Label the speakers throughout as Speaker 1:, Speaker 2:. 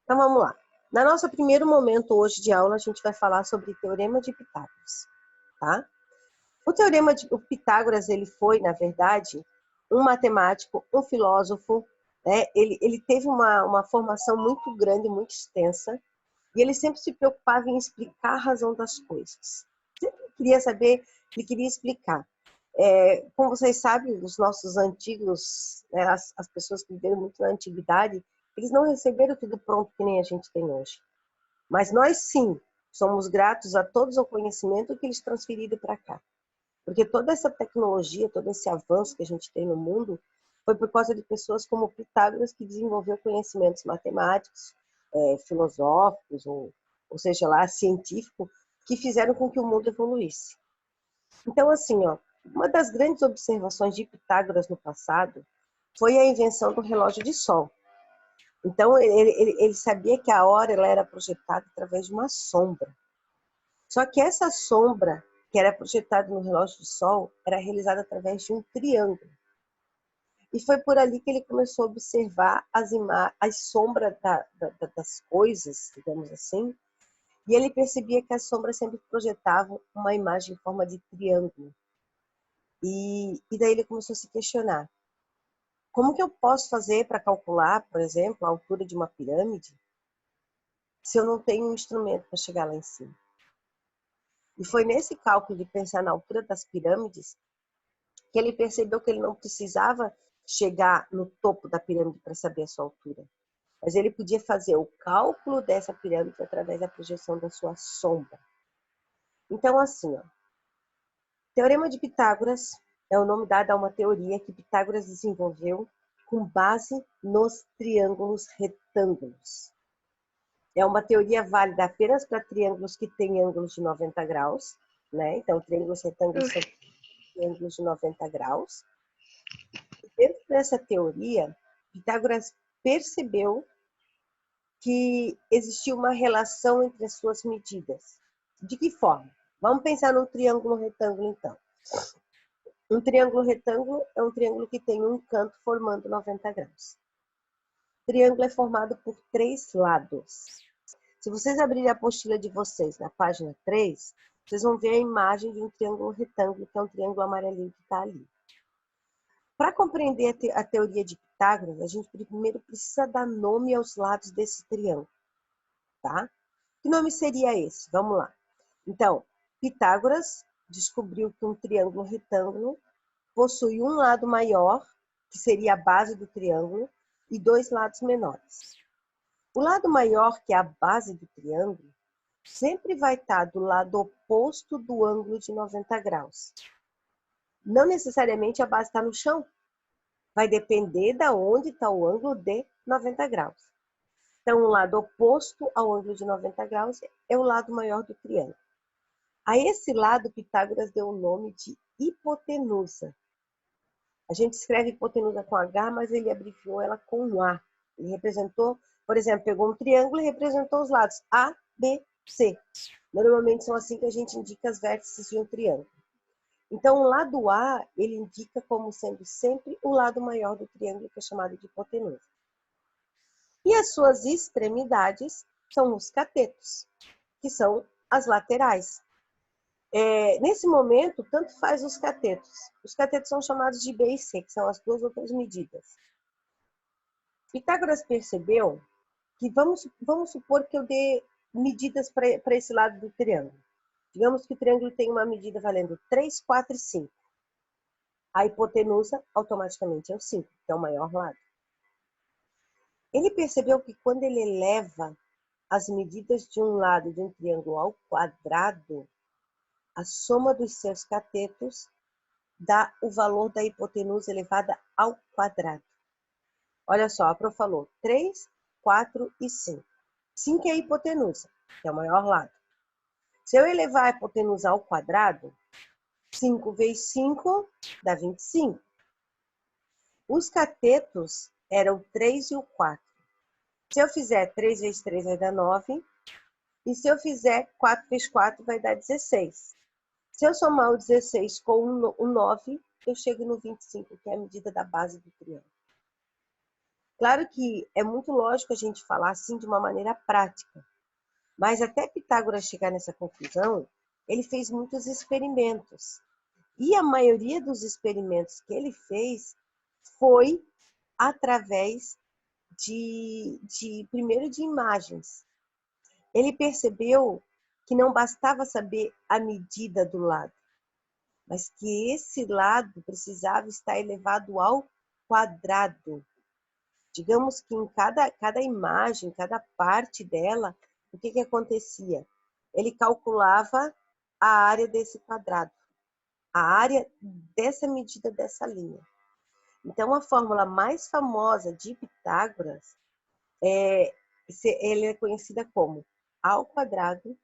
Speaker 1: Então, vamos lá. No nosso primeiro momento hoje de aula, a gente vai falar sobre o Teorema de Pitágoras, tá? O Teorema de Pitágoras, ele foi, na verdade, um matemático, um filósofo, né? Ele teve uma formação muito grande, muito extensa, e ele sempre se preocupava em explicar a razão das coisas. Sempre queria saber, ele queria explicar. Como vocês sabem, os nossos antigos, né, as pessoas que viveram muito na antiguidade, eles não receberam tudo pronto que nem a gente tem hoje. Mas nós, sim, somos gratos a todos o conhecimento que eles transferiram para cá. Porque toda essa tecnologia, todo esse avanço que a gente tem no mundo, foi por causa de pessoas como Pitágoras, que desenvolveu conhecimentos matemáticos, filosóficos, ou seja lá, científicos, que fizeram com que o mundo evoluísse. Então, assim, ó, uma das grandes observações de Pitágoras no passado foi a invenção do relógio de sol. Então, ele sabia que a hora ela era projetada através de uma sombra. Só que essa sombra, que era projetada no relógio de sol, era realizada através de um triângulo. E foi por ali que ele começou a observar as sombras das coisas, digamos assim, e ele percebia que as sombras sempre projetavam uma imagem em forma de triângulo. E daí ele começou a se questionar. Como que eu posso fazer para calcular, por exemplo, a altura de uma pirâmide, se eu não tenho um instrumento para chegar lá em cima? E foi nesse cálculo de pensar na altura das pirâmides que ele percebeu que ele não precisava chegar no topo da pirâmide para saber a sua altura. Mas ele podia fazer o cálculo dessa pirâmide através da projeção da sua sombra. Então, assim, ó, Teorema de Pitágoras é o nome dado a uma teoria que Pitágoras desenvolveu com base nos triângulos retângulos. É uma teoria válida apenas para triângulos que têm ângulos de 90 graus, né? Então, triângulos retângulos são triângulos de 90 graus. E dentro dessa teoria, Pitágoras percebeu que existia uma relação entre as suas medidas. De que forma? Vamos pensar num triângulo retângulo, então. Um triângulo retângulo é um triângulo que tem um canto formando 90 graus. O triângulo é formado por 3 lados. Se vocês abrirem a apostila de vocês na página 3, vocês vão ver a imagem de um triângulo retângulo, que é um triângulo amarelinho que está ali. Para compreender a teoria de Pitágoras, a gente primeiro precisa dar nome aos lados desse triângulo, tá? Que nome seria esse? Vamos lá. Então, Pitágoras descobriu que um triângulo retângulo possui um lado maior, que seria a base do triângulo, e 2 lados menores. O lado maior, que é a base do triângulo, sempre vai estar do lado oposto do ângulo de 90 graus. Não necessariamente a base está no chão. Vai depender de onde está o ângulo de 90 graus. Então, o lado oposto ao ângulo de 90 graus é o lado maior do triângulo. A esse lado, Pitágoras deu o nome de hipotenusa. A gente escreve hipotenusa com H, mas ele abreviou ela com A. Ele representou, por exemplo, pegou um triângulo e representou os lados A, B, C. Normalmente são assim que a gente indica as vértices de um triângulo. Então, o lado A, ele indica como sendo sempre o lado maior do triângulo, que é chamado de hipotenusa. E as suas extremidades são os catetos, que são as laterais. Nesse momento, tanto faz os catetos. Os catetos são chamados de B e C, que são as 2 outras medidas. Pitágoras percebeu que, vamos supor que eu dê medidas para esse lado do triângulo. Digamos que o triângulo tem uma medida valendo 3, 4 e 5. A hipotenusa automaticamente é o 5, que é o maior lado. Ele percebeu que quando ele eleva as medidas de um lado de um triângulo ao quadrado, a soma dos seus catetos dá o valor da hipotenusa elevada ao quadrado. Olha só, a Pro falou 3, 4 e 5. 5 é a hipotenusa, que é o maior lado. Se eu elevar a hipotenusa ao quadrado, 5 vezes 5 dá 25. Os catetos eram o 3 e o 4. Se eu fizer 3 vezes 3 vai dar 9. E se eu fizer 4 vezes 4 vai dar 16. Se eu somar o 16 com o 9, eu chego no 25, que é a medida da base do triângulo. Claro que é muito lógico a gente falar assim de uma maneira prática, mas até Pitágoras chegar nessa conclusão, ele fez muitos experimentos. E a maioria dos experimentos que ele fez foi através primeiro de imagens. Ele percebeu que não bastava saber a medida do lado, mas que esse lado precisava estar elevado ao quadrado. Digamos que em cada imagem, cada parte dela, o que acontecia? Ele calculava a área desse quadrado, a área dessa medida dessa linha. Então, a fórmula mais famosa de Pitágoras ele é conhecida como A ao quadrado,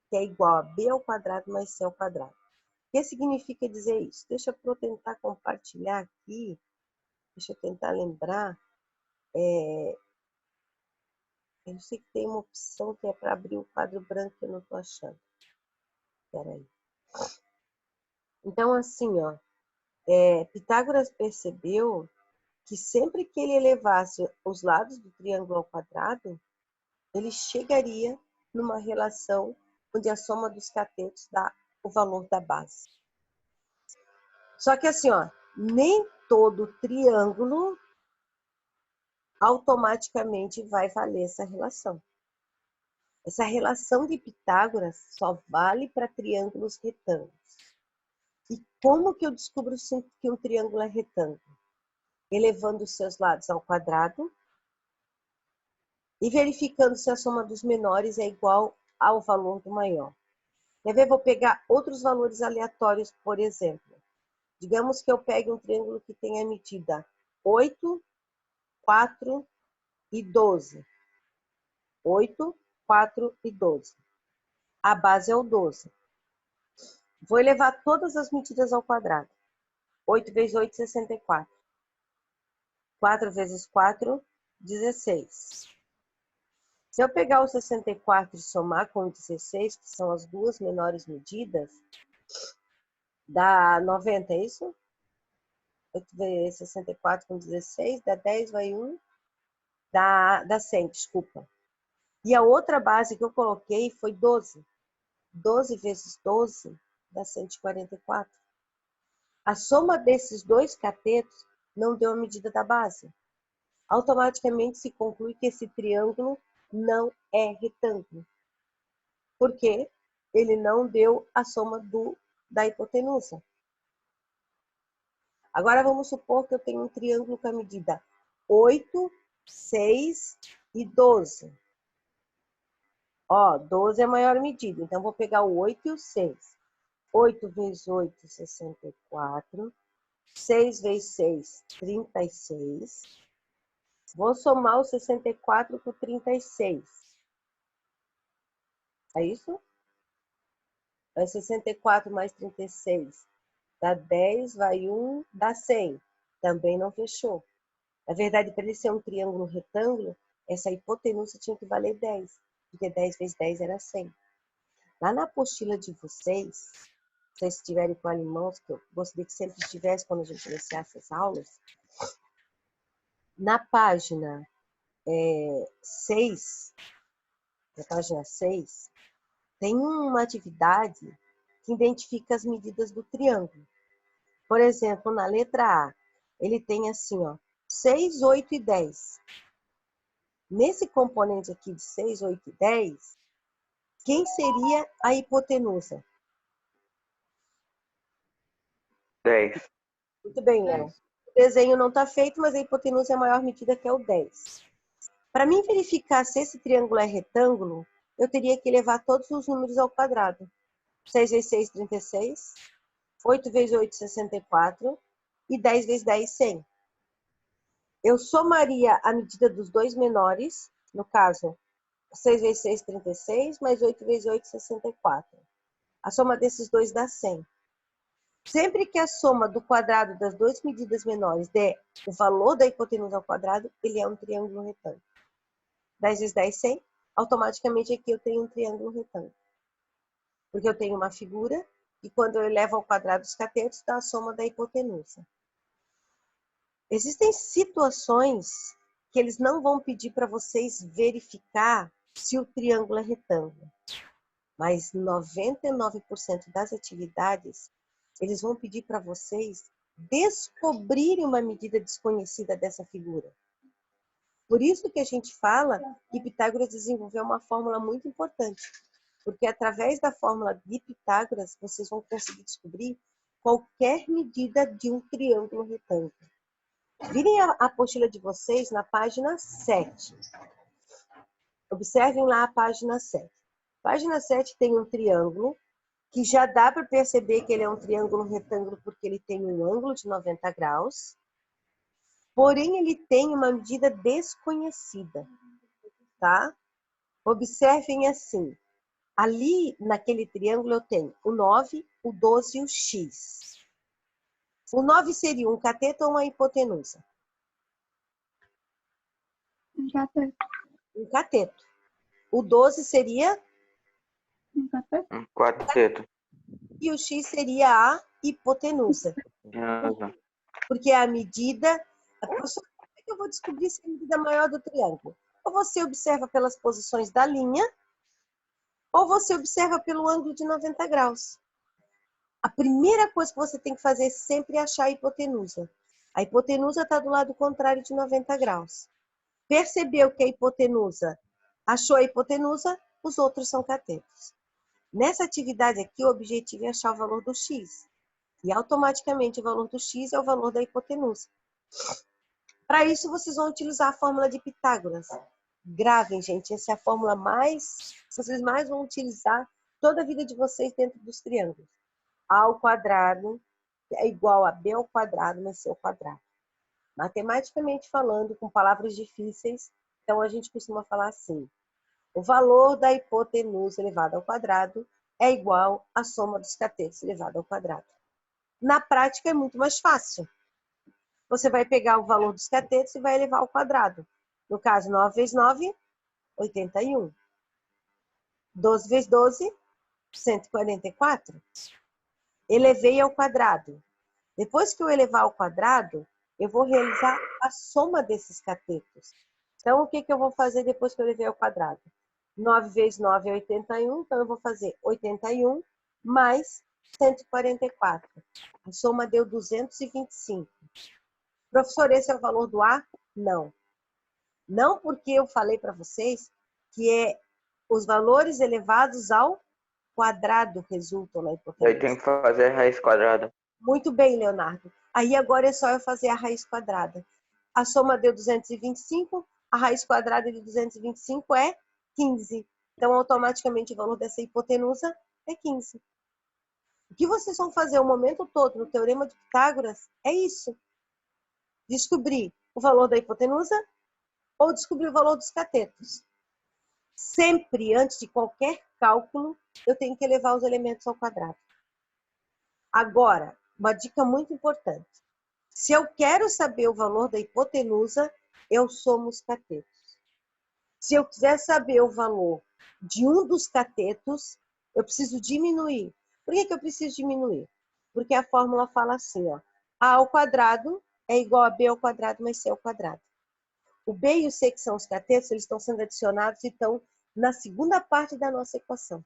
Speaker 1: que é igual a B ao quadrado mais C ao quadrado. O que significa dizer isso? Deixa eu tentar compartilhar aqui, deixa eu tentar lembrar. Eu sei que tem uma opção que é para abrir o quadro branco que eu não estou achando. Espera aí. Então, assim, ó, Pitágoras percebeu que sempre que ele elevasse os lados do triângulo ao quadrado, ele chegaria numa relação onde a soma dos catetos dá o valor da base. Só que assim, ó, nem todo triângulo automaticamente vai valer essa relação. Essa relação de Pitágoras só vale para triângulos retângulos. E como que eu descubro que um triângulo é retângulo? Elevando os seus lados ao quadrado e verificando se a soma dos menores é igual ao valor do maior. Quer ver? Vou pegar outros valores aleatórios, por exemplo. Digamos que eu pegue um triângulo que tenha medida 8, 4 e 12. 8, 4 e 12. A base é o 12. Vou elevar todas as medidas ao quadrado. 8 vezes 8, 64. 4 vezes 4, 16. Se eu pegar o 64 e somar com o 16, que são as duas menores medidas, dá 90, é isso? 8 vezes 64 com 16, dá 10, vai 1, dá 100, desculpa. E a outra base que eu coloquei foi 12. 12 vezes 12 dá 144. A soma desses dois catetos não deu a medida da base. Automaticamente se conclui que esse triângulo não é retângulo. Por quê? Ele não deu a soma da hipotenusa. Agora vamos supor que eu tenho um triângulo com a medida 8, 6 e 12. Ó, 12 é a maior medida, então vou pegar o 8 e o 6. 8 vezes 8, 64. 6 vezes 6, 36. Vou somar o 64 com 36. É isso? É 64 mais 36. Dá 10, vai 1, dá 100. Também não fechou. Na verdade, para ele ser um triângulo retângulo, essa hipotenusa tinha que valer 10. Porque 10 vezes 10 era 100. Lá na apostila de vocês, se vocês estiverem com alemãos, que eu gostaria que sempre estivesse quando a gente iniciasse as aulas, na página 6, na página 6, tem uma atividade que identifica as medidas do triângulo. Por exemplo, na letra A, ele tem assim, ó, 6, 8 e 10. Nesse componente aqui de 6, 8 e 10, quem seria a hipotenusa?
Speaker 2: 10.
Speaker 1: Muito bem, Léo. O desenho não está feito, mas a hipotenusa é a maior medida, que é o 10. Para mim verificar se esse triângulo é retângulo, eu teria que levar todos os números ao quadrado. 6 vezes 6, 36. 8 vezes 8, 64. E 10 vezes 10, 100. Eu somaria a medida dos dois menores, no caso, 6 vezes 6, 36, mais 8 vezes 8, 64. A soma desses dois dá 100. Sempre que a soma do quadrado das duas medidas menores der o valor da hipotenusa ao quadrado, ele é um triângulo retângulo. 10 vezes 10, 100. Automaticamente aqui eu tenho um triângulo retângulo. Porque eu tenho uma figura e quando eu elevo ao quadrado os catetos, dá a soma da hipotenusa. Existem situações que eles não vão pedir para vocês verificar se o triângulo é retângulo. Mas 99% das atividades, eles vão pedir para vocês descobrirem uma medida desconhecida dessa figura. Por isso que a gente fala que Pitágoras desenvolveu uma fórmula muito importante, porque através da fórmula de Pitágoras, vocês vão conseguir descobrir qualquer medida de um triângulo retângulo. Virem a apostila de vocês na página 7. Observem lá a página 7. Página 7 tem um triângulo, que já dá para perceber que ele é um triângulo retângulo porque ele tem um ângulo de 90 graus. Porém, ele tem uma medida desconhecida, tá? Observem assim. Ali, naquele triângulo, eu tenho o 9, o 12 e o x. O 9 seria um cateto ou uma hipotenusa?
Speaker 3: Um cateto.
Speaker 1: Um cateto. O 12 seria?
Speaker 3: Um cateto.
Speaker 2: Um quarteto.
Speaker 1: E o x seria a hipotenusa. Porque é a medida... Professor, como é que eu vou descobrir se é a medida maior do triângulo? Ou você observa pelas posições da linha, ou você observa pelo ângulo de 90 graus. A primeira coisa que você tem que fazer sempre é achar a hipotenusa. A hipotenusa está do lado contrário de 90 graus. Percebeu que a hipotenusa, achou a hipotenusa, os outros são catetos. Nessa atividade aqui, o objetivo é achar o valor do x. E automaticamente o valor do x é o valor da hipotenusa. Para isso, vocês vão utilizar a fórmula de Pitágoras. Gravem, gente, essa é a fórmula vocês mais vão utilizar toda a vida de vocês dentro dos triângulos. A ao quadrado é igual a b ao quadrado mais c ao quadrado. Matematicamente falando, com palavras difíceis, então a gente costuma falar assim. O valor da hipotenusa elevado ao quadrado é igual à soma dos catetos elevado ao quadrado. Na prática é muito mais fácil. Você vai pegar o valor dos catetos e vai elevar ao quadrado. No caso, 9 vezes 9, 81. 12 vezes 12, 144. Elevei ao quadrado. Depois que eu elevar ao quadrado, eu vou realizar a soma desses catetos. Então, o que eu vou fazer depois que eu elevei ao quadrado? 9 vezes 9 é 81, então eu vou fazer 81 mais 144. A soma deu 225. Professor, esse é o valor do A? Não. Não, porque eu falei para vocês que os valores elevados ao quadrado resultam na hipotenusa.
Speaker 2: Aí tem que fazer a raiz quadrada.
Speaker 1: Muito bem, Leonardo. Aí agora é só eu fazer a raiz quadrada. A soma deu 225, a raiz quadrada de 225 é 15. Então, automaticamente, o valor dessa hipotenusa é 15. O que vocês vão fazer o momento todo no Teorema de Pitágoras é isso. Descobrir o valor da hipotenusa ou descobrir o valor dos catetos. Sempre, antes de qualquer cálculo, eu tenho que elevar os elementos ao quadrado. Agora, uma dica muito importante. Se eu quero saber o valor da hipotenusa, eu somo os catetos. Se eu quiser saber o valor de um dos catetos, eu preciso diminuir. Por que eu preciso diminuir? Porque a fórmula fala assim, ó, a ao quadrado é igual a b ao quadrado mais c ao quadrado. O b e o c, que são os catetos, eles estão sendo adicionados e estão na segunda parte da nossa equação.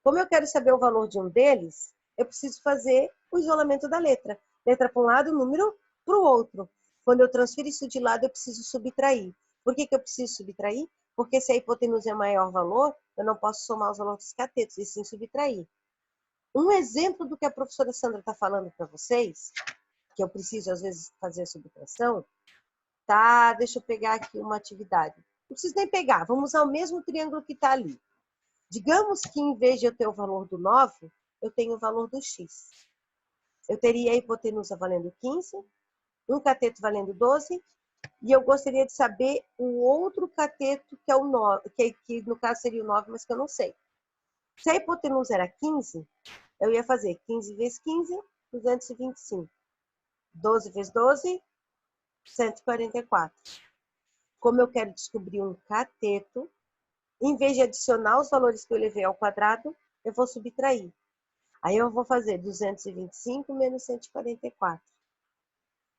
Speaker 1: Como eu quero saber o valor de um deles, eu preciso fazer o isolamento da letra. Letra para um lado, número para o outro. Quando eu transfiro isso de lado, eu preciso subtrair. Por que eu preciso subtrair? Porque se a hipotenusa é maior valor, eu não posso somar os valores dos catetos, e sim subtrair. Um exemplo do que a professora Sandra está falando para vocês, que eu preciso, às vezes, fazer a subtração, tá? Deixa eu pegar aqui uma atividade. Não preciso nem pegar, vamos usar o mesmo triângulo que está ali. Digamos que, em vez de eu ter o valor do 9, eu tenho o valor do x. Eu teria a hipotenusa valendo 15, um cateto valendo 12, e eu gostaria de saber o outro cateto, que é o 9, que no caso seria o 9, mas que eu não sei. Se a hipotenusa era 15, eu ia fazer 15 vezes 15, 225. 12 vezes 12, 144. Como eu quero descobrir um cateto, em vez de adicionar os valores que eu levei ao quadrado, eu vou subtrair. Aí eu vou fazer 225 menos 144.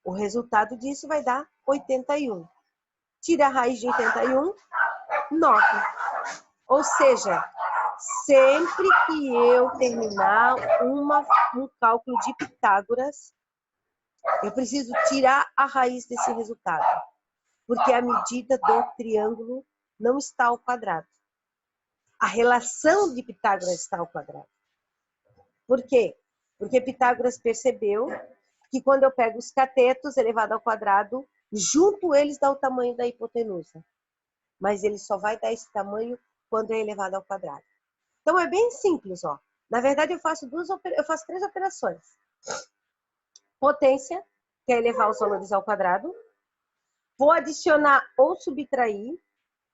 Speaker 1: O resultado disso vai dar 81. Tira a raiz de 81, 9. Ou seja, sempre que eu terminar um cálculo de Pitágoras, eu preciso tirar a raiz desse resultado, porque a medida do triângulo não está ao quadrado. A relação de Pitágoras está ao quadrado. Por quê? Porque Pitágoras percebeu que quando eu pego os catetos elevado ao quadrado, junto eles dá o tamanho da hipotenusa. Mas ele só vai dar esse tamanho quando é elevado ao quadrado. Então é bem simples, ó. Na verdade eu faço 3 operações. Potência, que é elevar os valores ao quadrado. Vou adicionar ou subtrair.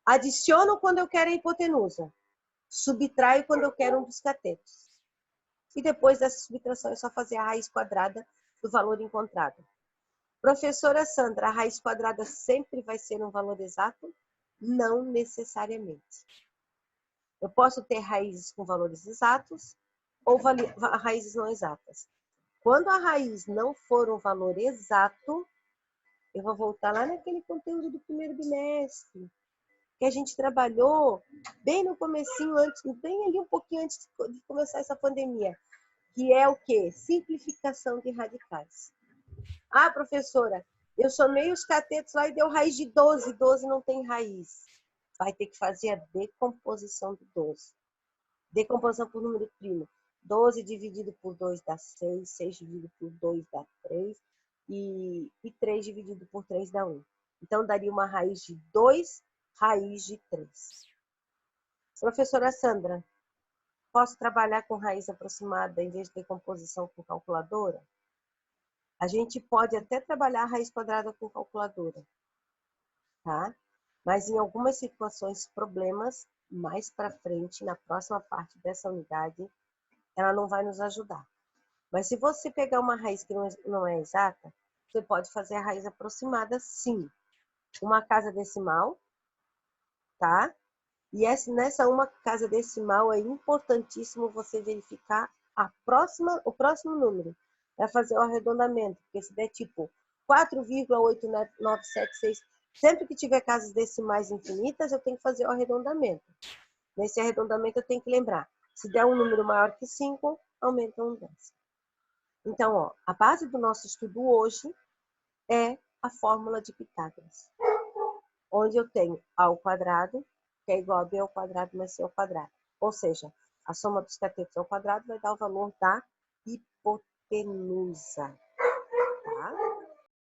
Speaker 1: Adiciono quando eu quero a hipotenusa. Subtraio quando eu quero um dos catetos. E depois dessa subtração é só fazer a raiz quadrada do valor encontrado. Professora Sandra, a raiz quadrada sempre vai ser um valor exato? Não necessariamente. Eu posso ter raízes com valores exatos ou raízes não exatas. Quando a raiz não for um valor exato, eu vou voltar lá naquele conteúdo do primeiro bimestre, que a gente trabalhou bem no comecinho, bem ali um pouquinho antes de começar essa pandemia, que é o quê? Simplificação de radicais. Ah, professora, eu somei os catetos lá e deu raiz de 12, 12 não tem raiz. Vai ter que fazer a decomposição do 12. Decomposição por número primo. 12 dividido por 2 dá 6, 6 dividido por 2 dá 3, e 3 dividido por 3 dá 1. Então, daria uma raiz de 2, raiz de 3. Professora Sandra, posso trabalhar com raiz aproximada em vez de decomposição com calculadora? A gente pode até trabalhar a raiz quadrada com calculadora, tá? Mas em algumas situações, problemas, mais para frente, na próxima parte dessa unidade, ela não vai nos ajudar. Mas se você pegar uma raiz que não é exata, você pode fazer a raiz aproximada, sim. Uma casa decimal, tá? E nessa uma casa decimal é importantíssimo você verificar o próximo número. Para fazer o arredondamento, porque se der tipo 4,8976, sempre que tiver casas decimais infinitas, eu tenho que fazer o arredondamento. Nesse arredondamento eu tenho que lembrar, se der um número maior que 5, aumenta um décimo. Então, ó, a base do nosso estudo hoje é a fórmula de Pitágoras, onde eu tenho A ao quadrado, que é igual a B ao quadrado mais C ao quadrado. Ou seja, a soma dos catetos ao quadrado vai dar o valor da hipotenusa.